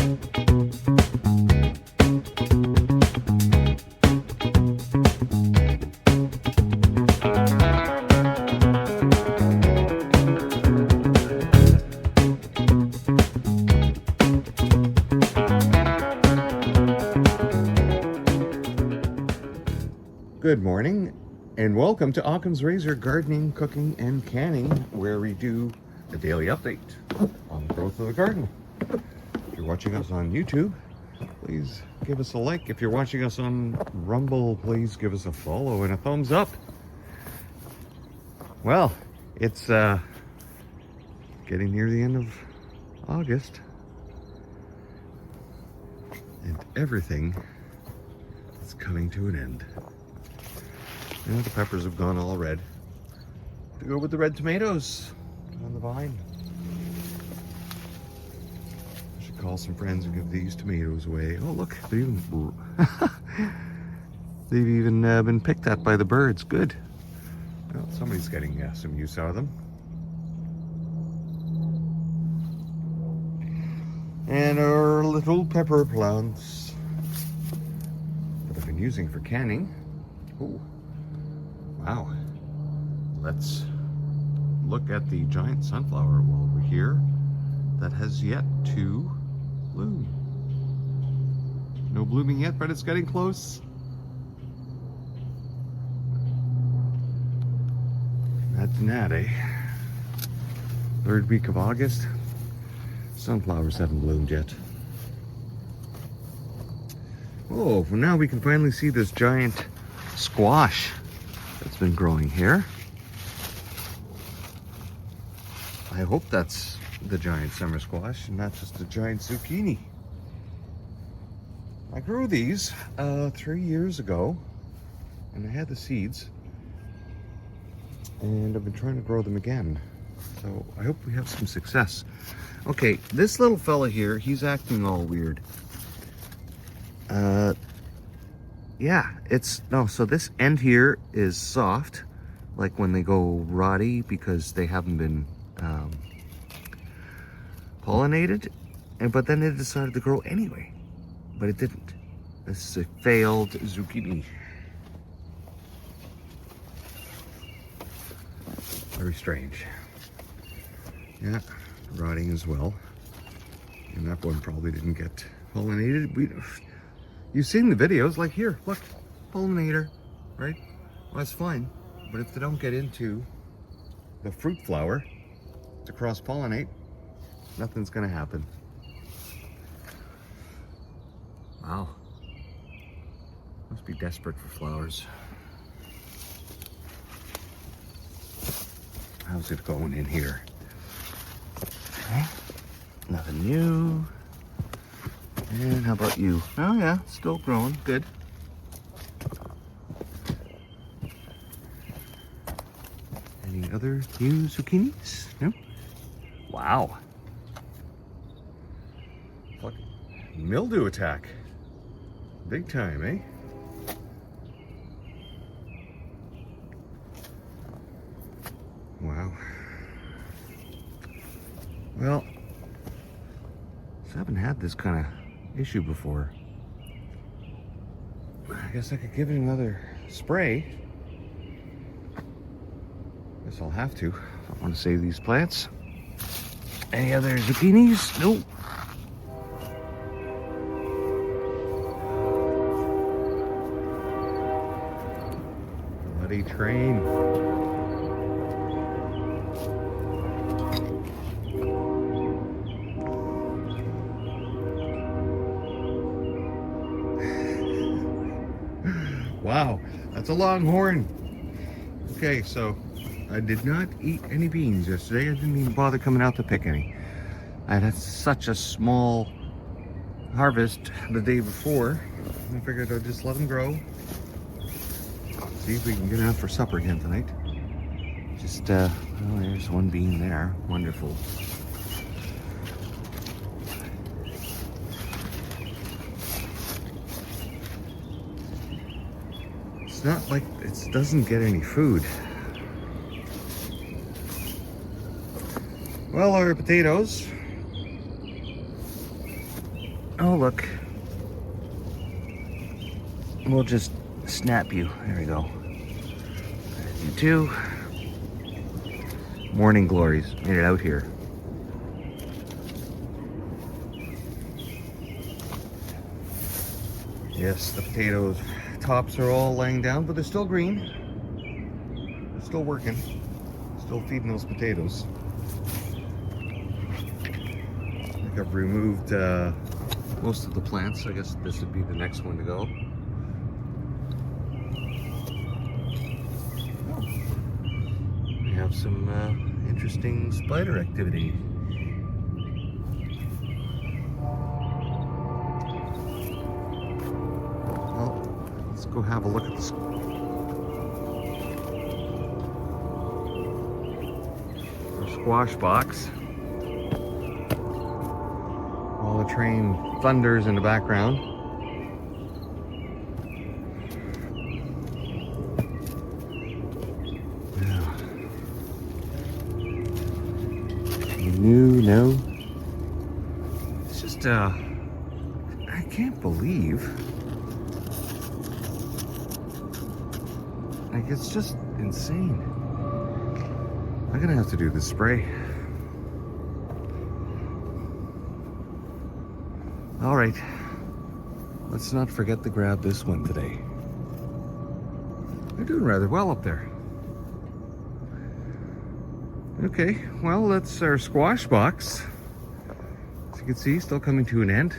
Good morning and welcome to Occam's Razor Gardening, Cooking and Canning, where we do a daily update on the growth of the garden. If you're watching us on YouTube, please give us a like. If you're watching us on Rumble, please give us a follow and a thumbs up. Well, it's getting near the end of August and everything is coming to an end. And the peppers have gone all red to go with the red tomatoes on the vine. I should call some friends and give these tomatoes away. Oh look, they've even been picked at by the birds. Good. Well, somebody's getting some use out of them. And our little pepper plants that I've been using for canning. Oh. Wow, let's look at the giant sunflower while we're here that has yet to bloom. No blooming yet, but it's getting close. Imagine that, eh? Third week of August, sunflowers haven't bloomed yet. Oh, well now we can finally see this giant squash that's been growing here. I hope that's the giant summer squash and not just a giant zucchini. I grew these 3 years ago and I had the seeds and I've been trying to grow them again. So I hope we have some success. Okay, this little fella here, he's acting all weird. Yeah, so this end here is soft, like when they go rotty because they haven't been pollinated, but then it decided to grow anyway, but it didn't. This is a failed zucchini. Very strange. Yeah, rotting as well. And that one probably didn't get pollinated. You've seen the videos, like here, look, pollinator, right? Well, that's fine, but if they don't get into the fruit flower to cross-pollinate, nothing's gonna happen. Wow. Must be desperate for flowers. How's it going in here? Okay. Nothing new. And how about you? Oh yeah, still growing, good. Any other new zucchinis? No? Wow. Fuck. Mildew attack. Big time, eh? Wow. Well, I haven't had this kind of issue before. I guess I could give it another spray. Guess I'll have to. I want to save these plants. Any other zucchinis? Nope. Bloody train. Wow, that's a longhorn. Okay, so I did not eat any beans yesterday. I didn't even bother coming out to pick any. I had such a small harvest the day before. I figured I'd just let them grow. See if we can get enough for supper again tonight. Just, oh, there's one bean there. Wonderful. It's not like it doesn't get any food. Well, our potatoes Oh, look. We'll just snap you. There we go. There's you too. Morning glories. Made it out here. Yes, the potatoes tops are all laying down, but they're still green. They're still working. Still feeding those potatoes. I think I've removed most of the plants. I guess this would be the next one to go. We have some interesting spider activity. Well, let's go have a look at this. Our squash box. While the train thunders in the background. No. It's just, I can't believe. Like, it's just insane. I'm gonna have to do the spray. All right. Let's not forget to grab this one today. They're doing rather well up there. Okay, well, that's our squash box. As you can see, still coming to an end.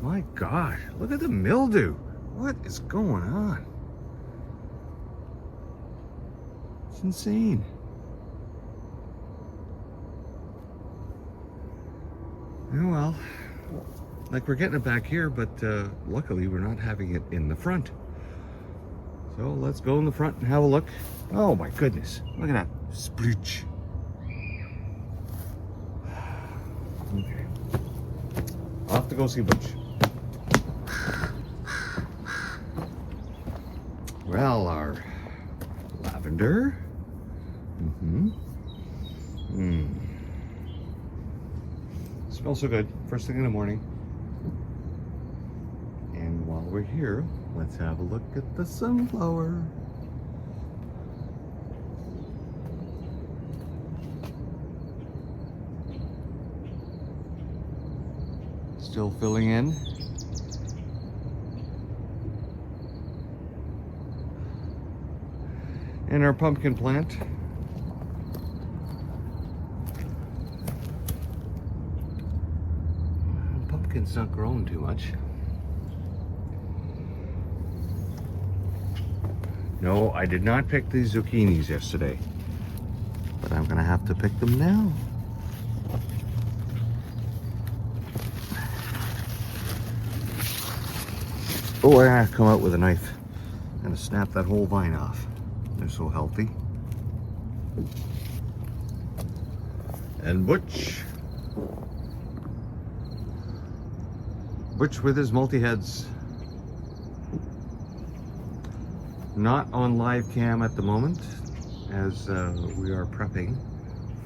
My God, look at the mildew. What is going on? It's insane. Oh well, like we're getting it back here, but luckily we're not having it in the front. So let's go in the front and have a look. Oh my goodness, look at that splooch. Okay. Off to go see Butch. Well, our lavender. Smells so good. First thing in the morning. And while we're here, let's have a look at the sunflower. Still filling in. And our pumpkin plant. Pumpkin's not growing too much. No, I did not pick these zucchinis yesterday, but I'm gonna have to pick them now. Oh, I have to come out with a knife and snap that whole vine off. They're so healthy. And Butch with his multi-heads. Not on live cam at the moment, as we are prepping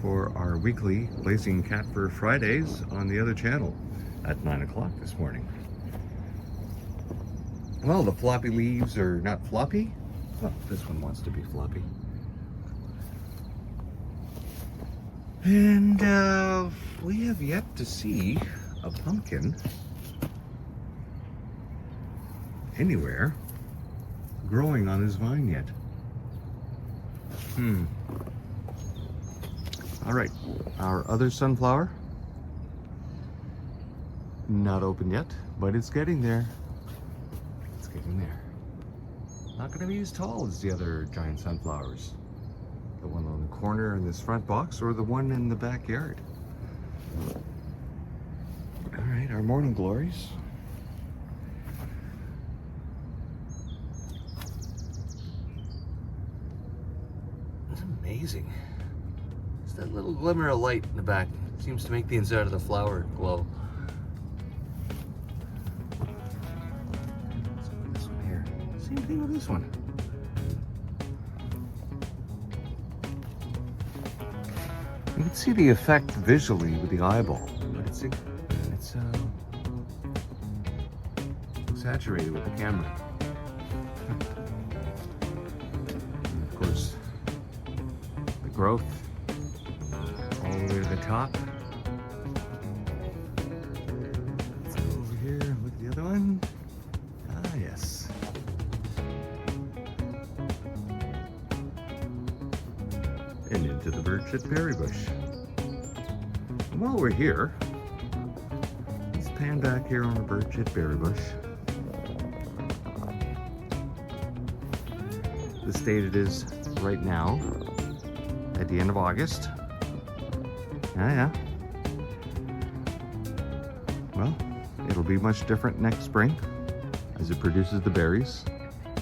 for our weekly Blazing Cat Fur Fridays on the other channel at 9 o'clock this morning. Well, the floppy leaves are not floppy. Well, this one wants to be floppy. And we have yet to see a pumpkin anywhere growing on his vine yet. All right, our other sunflower, not open yet, but it's getting there. It's getting there. Not gonna be as tall as the other giant sunflowers. The one on the corner in this front box or the one in the backyard. All right, our morning glories. It's amazing. It's that little glimmer of light in the back. It seems to make the inside of the flower glow. This one here. Same thing with this one. You can see the effect visually with the eyeball, but it's saturated with the camera. And of course, the growth all the way to the top. Let's go over here and look at the other one. Ah, yes. And into the birch berry bush. And while we're here, let's pan back here on the birch berry bush. The state it is right now, at the end of August. Yeah. Well, it'll be much different next spring as it produces the berries.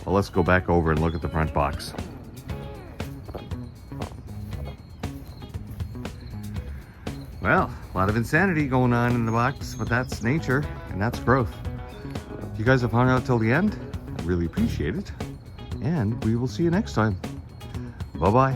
Well, let's go back over and look at the front box. Well, a lot of insanity going on in the box, but that's nature and that's growth. If you guys have hung out till the end, I really appreciate it. And we will see you next time. Bye-bye.